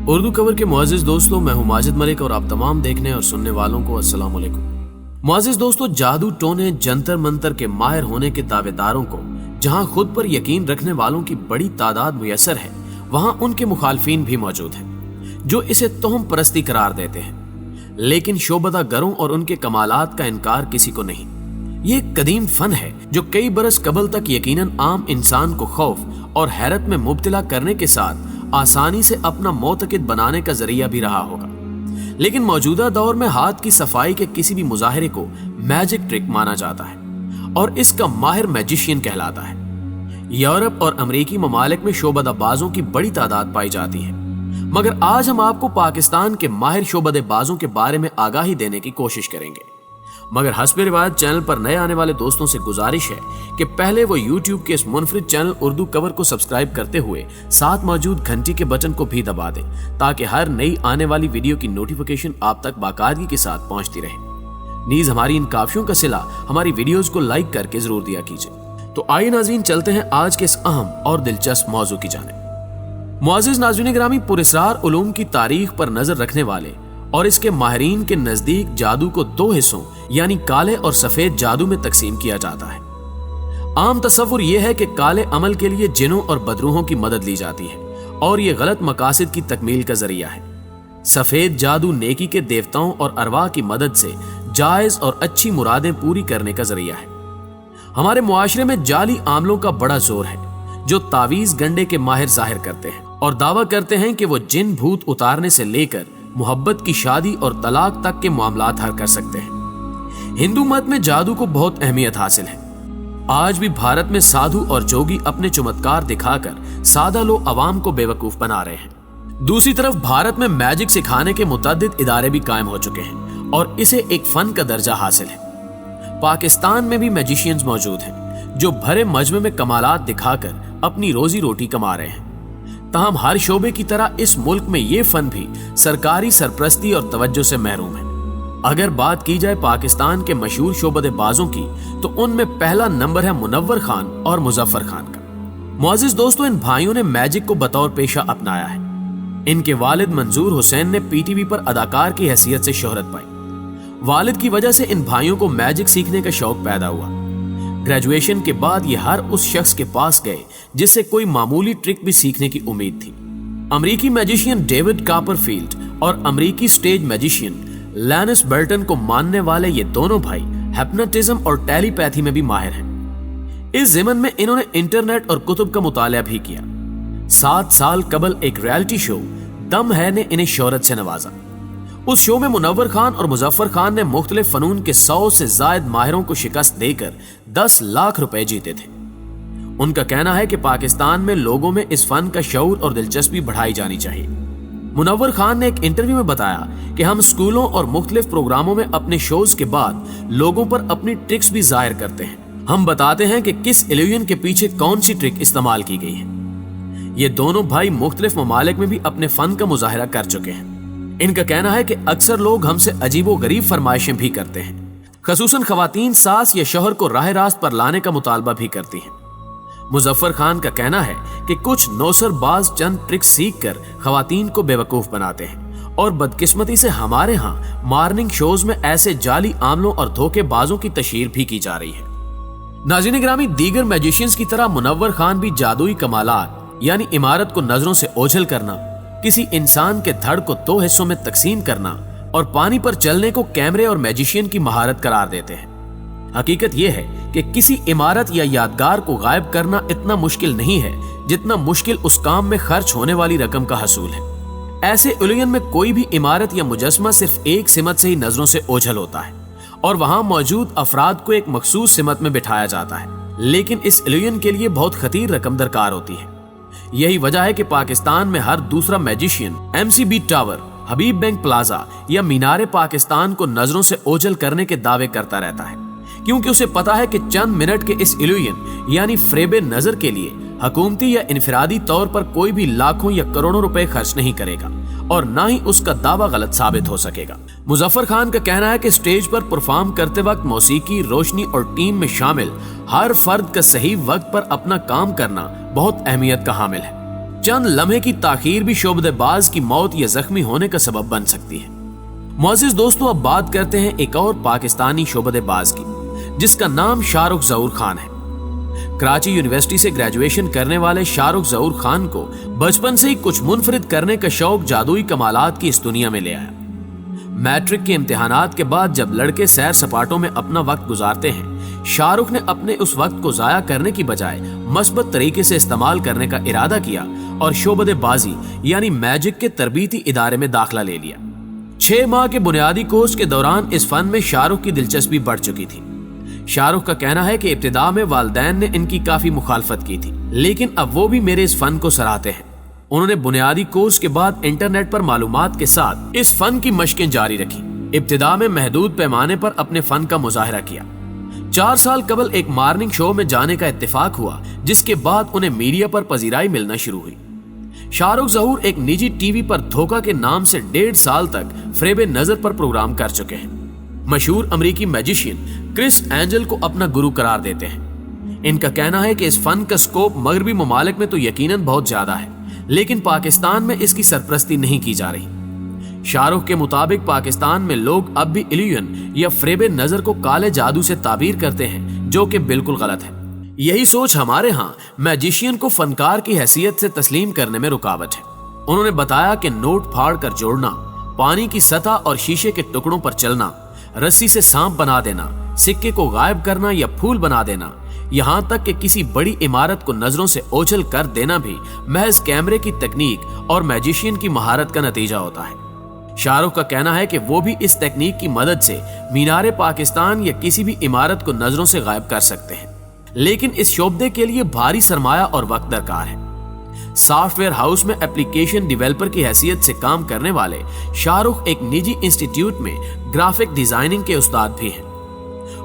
اردو کور کے معزز دوستوں، میں ہوں ماجد ملک اور آپ تمام دیکھنے اور سننے والوں کو السلام علیکم۔ معزز دوستوں، جادو ٹونے جنتر منتر کے ماہر ہونے کے دعوے داروں کو جہاں خود پر یقین رکھنے والوں کی بڑی تعداد میسر ہے، وہاں ان کے مخالفین بھی موجود ہیں جو اسے توہم پرستی قرار دیتے ہیں، لیکن شعبدہ گروں اور ان کے کمالات کا انکار کسی کو نہیں۔ یہ ایک قدیم فن ہے جو کئی برس قبل تک یقیناً عام انسان کو خوف اور حیرت میں مبتلا کرنے کے ساتھ آسانی سے اپنا معتقد بنانے کا ذریعہ بھی رہا ہوگا، لیکن موجودہ دور میں ہاتھ کی صفائی کے کسی بھی مظاہرے کو میجک ٹرک مانا جاتا ہے اور اس کا ماہر میجیشین کہلاتا ہے۔ یورپ اور امریکی ممالک میں شعبدہ بازوں کی بڑی تعداد پائی جاتی ہے، مگر آج ہم آپ کو پاکستان کے ماہر شعبدہ بازوں کے بارے میں آگاہی دینے کی کوشش کریں گے۔ مگر حسب روایت چینل پر نئے آنے والے دوستوں سے گزارش ہے کہ پہلے وہ یوٹیوب کے اس منفرد چینل اردو کور کو سبسکرائب کرتے ہوئے ساتھ موجود گھنٹی کے بٹن کو بھی دبا دیں تاکہ ہر نئی آنے والی ویڈیو کی نوٹیفیکیشن آپ تک باقاعدگی کے ساتھ پہنچتی رہے۔ نیز ہماری ان کافیوں کا صلہ ہماری ویڈیوز کو لائک کر کے ضرور دیا کیجیے۔ تو آئیے ناظرین، چلتے ہیں آج کے اس اہم اور دلچسپ موضوع کی جانب۔ معزز ناظرین گرامی، پراسرار علوم کی تاریخ پر نظر رکھنے والے اور اس کے ماہرین کے نزدیک جادو کو دو حصوں یعنی کالے اور سفید جادو میں تقسیم کیا جاتا ہے۔ عام تصور یہ ہے کہ کالے عمل کے لیے جنوں اور بدروحوں کی مدد لی جاتی ہے اور یہ غلط مقاصد کی تکمیل کا ذریعہ ہے۔ سفید جادو نیکی کے دیوتاؤں اور ارواح کی مدد سے جائز اور اچھی مرادیں پوری کرنے کا ذریعہ ہے۔ ہمارے معاشرے میں جعلی عاملوں کا بڑا زور ہے جو تعویذ گنڈے کے ماہر ظاہر کرتے ہیں اور دعویٰ کرتے ہیں کہ وہ جن بھوت اتارنے سے لے کر محبت کی شادی اور طلاق تک کے معاملات حل کر سکتے ہیں۔ ہندو مت میں جادو کو بہت اہمیت حاصل ہے۔ آج بھی بھارت میں سادھو اور جوگی اپنے چمتکار دکھا کر سادہ لو عوام کو بے وقوف بنا رہے ہیں۔ دوسری طرف بھارت میں میجک سکھانے کے متعدد ادارے بھی قائم ہو چکے ہیں اور اسے ایک فن کا درجہ حاصل ہے۔ پاکستان میں بھی میجیشینز موجود ہیں جو بھرے مجمع میں کمالات دکھا کر اپنی روزی روٹی کما رہے ہیں۔ تاہم ہر شعبے کی طرح اس ملک میں یہ فن بھی سرکاری سرپرستی اور توجہ سے محروم ہے۔ اگر بات کی جائے پاکستان کے مشہور شعبدہ بازوں کی تو ان میں پہلا نمبر ہے منور خان اور مظفر خان کا۔ معزز دوستوں، ان بھائیوں نے میجک کو بطور پیشہ اپنایا ہے۔ ان کے والد منظور حسین نے پی ٹی وی پر اداکار کی حیثیت سے شہرت پائی۔ والد کی وجہ سے ان بھائیوں کو میجک سیکھنے کا شوق پیدا ہوا۔ گریجویشن کے بعد یہ ہر اس شخص کے پاس گئے جس سے کوئی معمولی ٹرک بھی سیکھنے کی امید تھی۔ امریکی میجیشین ڈیوڈ کاپر فیلڈ اور امریکی سٹیج میجیشین لینس برٹن کو ماننے والے یہ دونوں بھائی ہپنوٹزم اور ٹیلی پیتھی میں بھی ماہر ہیں۔ اس ضمن میں انہوں نے انٹرنیٹ اور کتب کا مطالعہ بھی کیا۔ 7 سال قبل ایک ریئلٹی شو دم ہے نے انہیں شہرت سے نوازا۔ اس شو میں منور خان اور مظفر خان نے مختلف فنون کے 100 سے زائد ماہروں کو شکست دے کر 10 لاکھ روپے جیتے تھے۔ ان کا کہنا ہے کہ پاکستان میں لوگوں میں اس فن کا شعور اور دلچسپی بڑھائی جانی چاہیے۔ منور خان نے ایک انٹرویو میں بتایا کہ ہم اسکولوں اور مختلف پروگراموں میں اپنے شوز کے بعد لوگوں پر اپنی ٹرکس بھی ظاہر کرتے ہیں۔ ہم بتاتے ہیں کہ کس ایلیون کے پیچھے کون سی ٹرک استعمال کی گئی ہے۔ یہ دونوں بھائی مختلف ممالک میں بھی اپنے فن کا مظاہرہ کر چکے ہیں۔ ان کا کہنا ہے کہ اکثر لوگ ہم سے عجیب و غریب فرمائشیں بھی کرتے ہیں، خصوصاً خواتین ساس یا شوہر کو راہ راست پر لانے کا مطالبہ بھی کرتی ہیں۔ مظفر خان کا کہنا ہے کہ کچھ نوسر باز چند ٹرکس سیکھ کر خواتین کو بے وقوف بناتے ہیں اور بدقسمتی سے ہمارے ہاں مارننگ شوز میں ایسے جعلی عاملوں اور دھوکے بازوں کی تشہیر بھی کی جا رہی ہے۔ ناظرین گرامی، دیگر میجیشینز کی طرح منور خان بھی جادوئی کمالات یعنی عمارت کو نظروں سے اوجھل کرنا، کسی انسان کے دھڑ کو 2 حصوں میں تقسیم کرنا اور پانی پر چلنے کو کیمرے اور میجیشین کی مہارت قرار دیتے ہیں۔ حقیقت یہ ہے کہ کسی عمارت یا یادگار کو غائب کرنا اتنا مشکل نہیں ہے جتنا مشکل اس کام میں خرچ ہونے والی رقم کا حصول ہے۔ ایسے ایلین میں کوئی بھی عمارت یا مجسمہ صرف ایک سمت سے ہی نظروں سے اوجھل ہوتا ہے اور وہاں موجود افراد کو ایک مخصوص سمت میں بٹھایا جاتا ہے، لیکن اس ایلین کے لیے بہت خطیر رقم درکار ہوتی ہے۔ یہی وجہ ہے کہ پاکستان میں ہر دوسرا magician M C B tower, Habib bank plaza یا مینار پاکستان کو نظروں سے اوجھل کرنے کے دعوے کرتا رہتا ہے، کیونکہ اسے پتا ہے کہ چند منٹ کے اس ایلین یعنی فریب نظر کے لیے حکومتی یا انفرادی طور پر کوئی بھی لاکھوں یا کروڑوں روپے خرچ نہیں کرے گا اور نہ ہی اس کا دعویٰ غلط ثابت ہو سکے گا۔ مظفر خان کا کہنا ہے کہ سٹیج پر پرفارم کرتے وقت موسیقی، روشنی اور ٹیم میں شامل ہر فرد کا صحیح وقت پر اپنا کام کرنا بہت اہمیت کا حامل ہے۔ चंद लम्हे की ताखीर भी शोबदेबाज की मौत या जख्मी होने का सबब बन सकती है। मुअज़्ज़िज़ दोस्तों, अब बात करते हैं एक और पाकिस्तानी शोबदेबाज की, जिसका नाम शाहरुख ज़हूर खान है। कराची यूनिवर्सिटी से ग्रेजुएशन करने वाले शाहरुख ज़हूर खान को बचपन से ही कुछ मुनफरिद करने का शौक जादुई कमालात की इस दुनिया में ले आया। मैट्रिक के इम्तिहानात के बाद जब लड़के सैर सपाटों में अपना वक्त गुजारते हैं, शाहरुख ने अपने उस वक्त को जाया करने की बजाय मस्बत तरीके से इस्तेमाल करने का इरादा किया और शोबदेबाजी यानी मैजिक के तरबीती इदारे में दाखिला ले लिया। 6 माह के बुनियादी कोर्स के दौरान इस फन में शाहरुख की दिलचस्पी बढ़ चुकी थी। शाहरुख का कहना है कि इब्तिदा में वालिदैन ने इनकी काफी मुखालफत की थी, लेकिन अब वो भी मेरे इस फन को सराहते हैं। उन्होंने बुनियादी कोर्स के बाद इंटरनेट पर मालूमात के साथ इस फन की मशकें जारी रखी। इब्तिदा में महदूद पैमाने पर अपने फन का मुजाहरा किया। 4 साल कबल एक मॉर्निंग शो में जाने का इत्तेफाक हुआ, जिसके बाद उन्हें मीडिया पर पजीराई मिलना शुरू हुई। शाहरुख ज़हूर एक निजी टीवी पर धोखा के नाम से 1.5 साल तक फ़रेब नजर पर प्रोग्राम कर चुके हैं। मशहूर अमेरिकी मैजिशियन क्रिस एंजल को अपना गुरु करार देते हैं। इनका कहना है कि इस फन का स्कोप मगरबी ममालिक में तो यकीनन बहुत ज्यादा है, लेकिन पाकिस्तान में इसकी सरपरस्ती नहीं की जा रही। शाहरुख के मुताबिक पाकिस्तान में लोग अब भी इल्यूजन या फ़रेब नजर को काले जादू से ताबीर करते हैं, जो कि बिल्कुल गलत है। यही सोच हमारे यहाँ मैजिशियन को फनकार की हैसियत से तस्लीम करने में रुकावट है। उन्होंने बताया कि नोट फाड़ कर जोड़ना, पानी की सतह और शीशे के टुकड़ों पर चलना, रस्सी से सांप बना देना, सिक्के को गायब करना या फूल बना देना, यहाँ तक कि किसी बड़ी इमारत को नजरों से ओझल कर देना भी महज कैमरे की तकनीक और मैजिशियन की महारत का नतीजा होता है। शाहरुख का कहना है कि वो भी इस तकनीक की मदद से मीनारे पाकिस्तान या किसी भी इमारत को नजरों से गायब कर सकते हैं, लेकिन इस शोबदे के लिए भारी सरमाया और वक्त दरकार है। सॉफ्टवेयर हाउस में एप्लीकेशन डेवलपर की हैसियत से काम करने वाले शाहरुख एक निजी इंस्टीट्यूट में ग्राफिक डिजाइनिंग के उस्ताद भी हैं।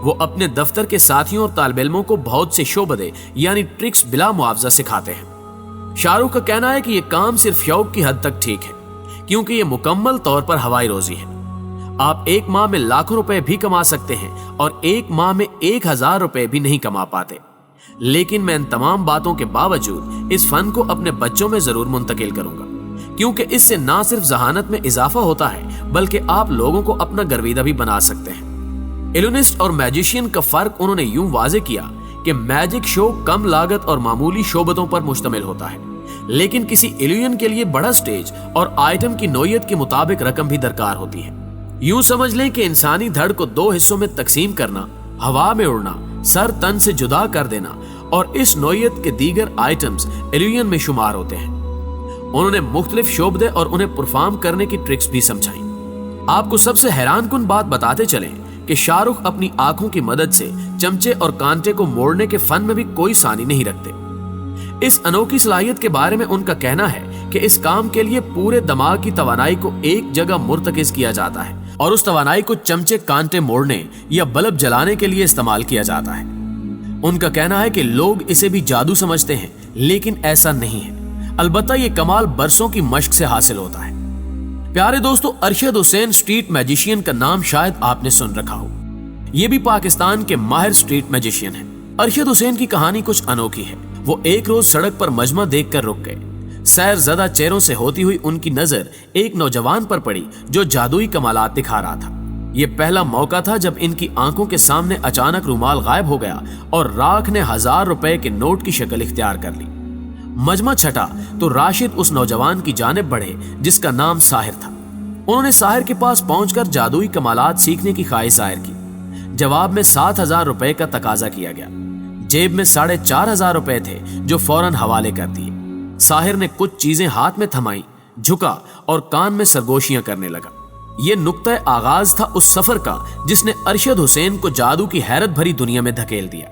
वो अपने दफ्तर के साथियों और तालिब इल्मों को बहुत से शोबदे यानी ट्रिक्स बिला मुआवजा सिखाते हैं। शाहरुख का कहना है कि ये काम सिर्फ शौक की हद तक ठीक है, क्योंकि ये मुकम्मल तौर पर हवाई रोजी है। आप एक माह में लाखों रुपए भी कमा सकते हैं और एक माह में 1000 रुपए भी नहीं कमा पाते, लेकिन मैं इन तमाम बातों के बावजूद इस फन को अपने बच्चों में जरूर मुंतकिल करूंगा, क्योंकि इससे ना सिर्फ जहानत में इजाफा होता है बल्कि आप लोगों को अपना गर्विदा भी बना सकते हैं। इल्यूनिस्ट और मैजिशियन का फर्क उन्होंने यूं वाजे किया कि मैजिक शो कम लागत और मामूली शोबतों पर मुश्तमिल होता है, लेकिन किसी इल्यूजन के लिए बड़ा स्टेज और आइटम की नोयत के मुताबिक रकम भी दरकार होती है। यूं समझ लें कि इंसानी धड़ को 2 हिस्सों में तकसीम करना, हवा में उड़ना, सर तन से जुदा कर देना और इस नोयत के दीगर आइटम्स इल्यूजन में शुमार होते हैं। उन्होंने मुख्तलिफ शोबदे और उन्हें परफॉर्म करने की ट्रिक्स भी समझाई। आपको सबसे हैरान कुन बात बताते चलें कि शाहरुख अपनी आंखों की मदद से चमचे और कांटे को मोड़ने के फन में भी कोई सानी नहीं रखते। इस अनोखी सलाहियत के बारे में उनका कहना है कि इस काम के लिए पूरे दिमाग की तवानाई को एक जगह मुर्तकिज किया जाता है और उस तवानाई को चमचे कांटे मोड़ने या बल्ब जलाने के लिए इस्तेमाल किया जाता है। उनका कहना है कि लोग इसे भी जादू समझते हैं, लेकिन ऐसा नहीं है। अलबत्ता ये कमाल बरसों की मशक से हासिल होता है। प्यारे दोस्तों, अरशद हुसैन स्ट्रीट मैजिशियन का नाम शायद आपने सुन रखा हो। ये भी पाकिस्तान के माहिर स्ट्रीट मैजिशियन हैं। अरशद हुसैन की कहानी कुछ अनोखी है। वो एक रोज सड़क पर मजमा देखकर रुक गए। सैर ज़दा चेहरों से होती हुई उनकी नजर एक नौजवान पर पड़ी जो जादुई कमालात दिखा रहा था। ये पहला मौका था जब इनकी आंखों के सामने अचानक रुमाल गायब हो गया और राख ने 1000 रुपए के नोट की शक्ल इख्तियार कर ली। मजमा छटा तो राशिद उस नौजवान की जानिब बढ़े जिसका नाम साहिर था। उन्होंने साहिर के पास पहुंचकर जादुई कमालात सीखने की ख्वाहिश जाहिर की। जवाब में 7000 रुपए का तकाजा किया गया। जेब में 4500 रुपए थे जो फौरन हवाले कर दिए। साहिर ने कुछ चीजें हाथ में थमाई, झुका और कान में सरगोशियां करने लगा। ये नुक्ता आगाज था उस सफर का जिसने अरशद हुसैन को जादू की हैरत भरी दुनिया में धकेल दिया।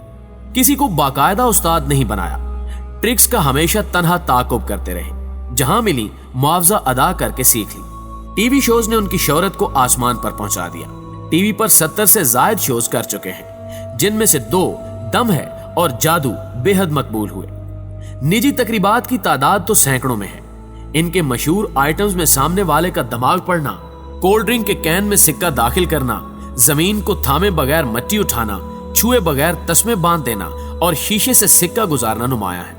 किसी को बाकायदा उस्ताद नहीं बनाया, ट्रिक्स का हमेशा तन्हा ताकुब करते रहे। जहां मिली मुआवजा अदा करके सीख ली। टीवी शोज ने उनकी शोहरत को आसमान पर पहुंचा दिया। टीवी पर 70 से ज्यादा शोज कर चुके हैं, जिनमें से 2 दम है और जादू बेहद मकबूल हुए। निजी तकरीबात की तादाद तो सैकड़ों में है। इनके मशहूर आइटम्स में सामने वाले का दिमाग पढ़ना, कोल्ड ड्रिंक के कैन में सिक्का दाखिल करना, जमीन को थामे बगैर मट्टी उठाना, छुए बगैर तस्मे बांध देना और शीशे से सिक्का गुजारना नुमाया है।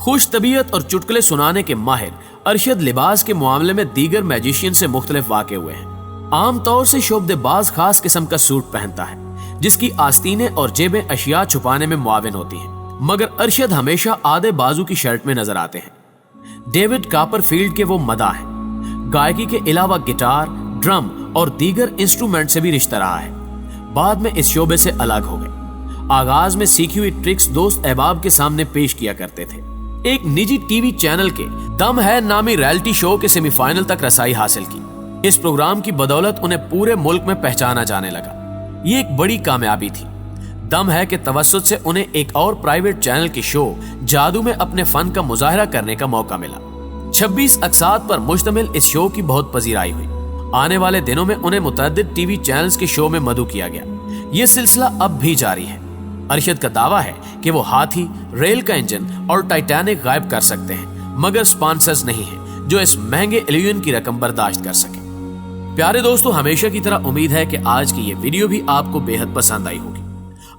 खुश तबीयत और चुटकुले सुनाने के माहिर अरशद लिबास के मामले में दीगर मैजिशियन से मुख्तलिफ वाक़े हुए हैं। आमतौर से शोबदेबाज खास किस्म का सूट पहनता है जिसकी आस्तीनें और जेबें अशिया छुपाने में मुआविन होती हैं, मगर अरशद हमेशा आधे बाजू की शर्ट में नजर आते हैं। डेविड कॉपरफील्ड के वो मदा हैं। गायकी के अलावा गिटार, ड्रम और दीगर इंस्ट्रूमेंट से भी रिश्ता रहा है। बाद में इस शोबे से अलग हो गए। आगाज में सीखी हुई ट्रिक्स दोस्त अहबाब के सामने पेश किया करते थे। एक निजी टीवी चैनल के दम है नामी रियलिटी शो के सेमीफाइनल तक रसाई हासिल की। इस प्रोग्राम की बदौलत उन्हें पूरे मुल्क में पहचाना जाने लगा। ये एक बड़ी कामयाबी थी। दम है के तवस्सुत से उन्हें एक और प्राइवेट चैनल की शो जादू में अपने फन का मुजाहरा करने का मौका मिला। 26 अक़सात पर मुश्तमिल इस शो की बहुत पजीराई हुई। आने वाले दिनों में उन्हें मुतअद्दिद टीवी चैनल्स के शो में मदऊ किया गया। ये सिलसिला अब भी जारी है। अरशद का दावा है कि वो हाथी, रेल का इंजन और टाइटैनिक गायब कर सकते हैं, मगर स्पॉन्सर्स नहीं है जो इस महंगे इल्यूजन की रकम बर्दाश्त कर सके। प्यारे दोस्तों, हमेशा की तरह उम्मीद है कि आज की ये वीडियो भी आपको बेहद पसंद आई होगी।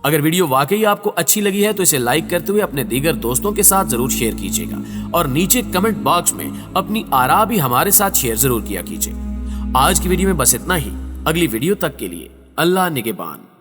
अगर वीडियो वाकई आपको अच्छी लगी है तो इसे लाइक करते हुए अपने दीगर दोस्तों के साथ जरूर शेयर कीजिएगा और नीचे कमेंट बॉक्स में अपनी आरा भी हमारे साथ शेयर जरूर किया कीजिए। आज की वीडियो में बस इतना ही। अगली वीडियो तक के लिए अल्लाह निगहबान।